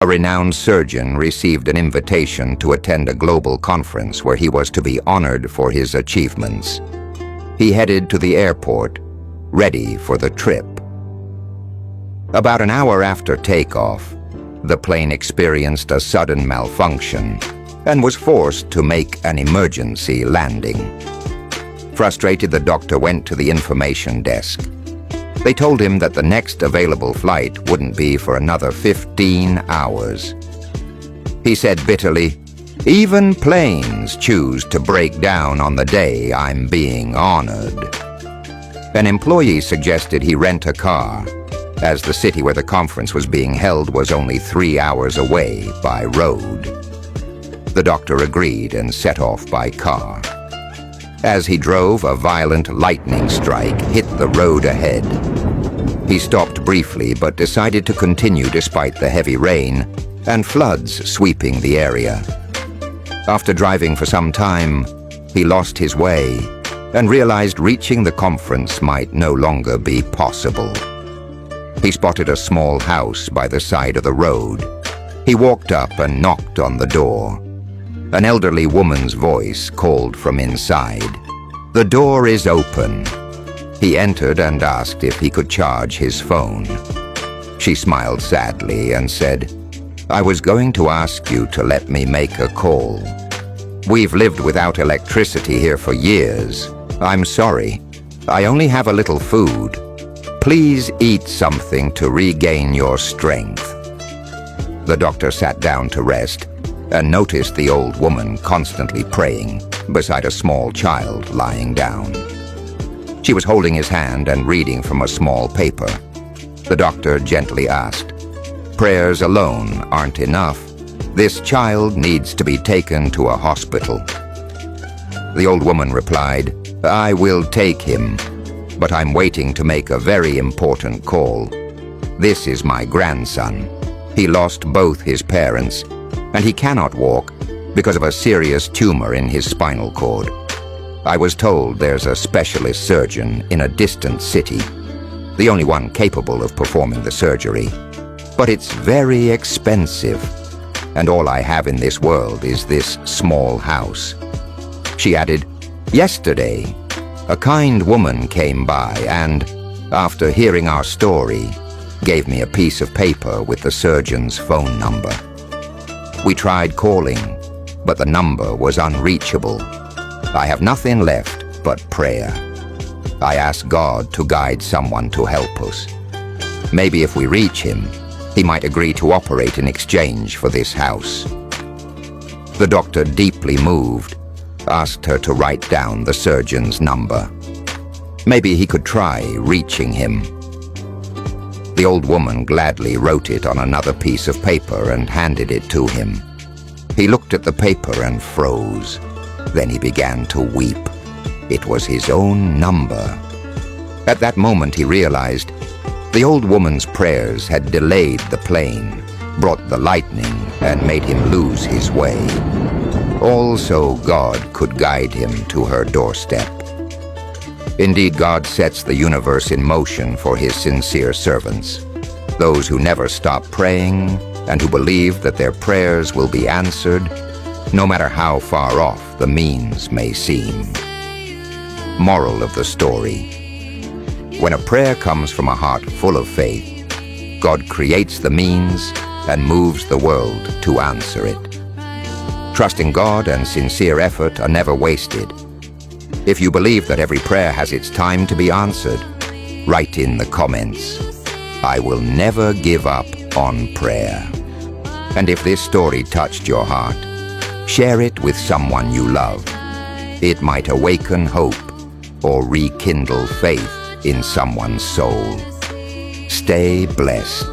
A renowned surgeon received an invitation to attend a global conference where he was to be honored for his achievements. He headed to the airport, ready for the trip. About an hour after takeoff, the plane experienced a sudden malfunction and was forced to make an emergency landing. Frustrated, the doctor went to the information desk. They told him that the next available flight wouldn't be for another 15 hours. He said bitterly, "Even planes choose to break down on the day I'm being honored." An employee suggested he rent a car, as the city where the conference was being held was only 3 hours away by road. The doctor agreed and set off by car. As he drove, a violent lightning strike hit the road ahead. He stopped briefly but decided to continue despite the heavy rain and floods sweeping the area. After driving for some time, he lost his way and realized reaching the conference might no longer be possible. He spotted a small house by the side of the road. He walked up and knocked on the door. An elderly woman's voice called from inside. "The door is open." He entered and asked if he could charge his phone. She smiled sadly and said, "I was going to ask you to let me make a call. We've lived without electricity here for years. I'm sorry. I only have a little food. Please eat something to regain your strength." The doctor sat down to rest and noticed the old woman constantly praying beside a small child lying down. She was holding his hand and reading from a small paper. The doctor gently asked, "Prayers alone aren't enough. This child needs to be taken to a hospital." The old woman replied, "I will take him, but I'm waiting to make a very important call. This is my grandson. He lost both his parents, and he cannot walk because of a serious tumor in his spinal cord. I was told there's a specialist surgeon in a distant city, the only one capable of performing the surgery. But it's very expensive, and all I have in this world is this small house." She added, "Yesterday, a kind woman came by and, after hearing our story, gave me a piece of paper with the surgeon's phone number. We tried calling, but the number was unreachable. I have nothing left but prayer. I ask God to guide someone to help us. Maybe if we reach him, he might agree to operate in exchange for this house." The doctor, deeply moved, asked her to write down the surgeon's number. Maybe he could try reaching him. The old woman gladly wrote it on another piece of paper and handed it to him. He looked at the paper and froze. Then he began to weep. It was his own number. At that moment he realized the old woman's prayers had delayed the plane, brought the lightning, and made him lose his way. Also, God could guide him to her doorstep. Indeed, God sets the universe in motion for his sincere servants, those who never stop praying and who believe that their prayers will be answered, no matter how far off the means may seem. Moral of the story: when a prayer comes from a heart full of faith, God creates the means and moves the world to answer it. Trust in God and sincere effort are never wasted. If you believe that every prayer has its time to be answered, write in the comments, "I will never give up on prayer." And if this story touched your heart, share it with someone you love. It might awaken hope or rekindle faith in someone's soul. Stay blessed.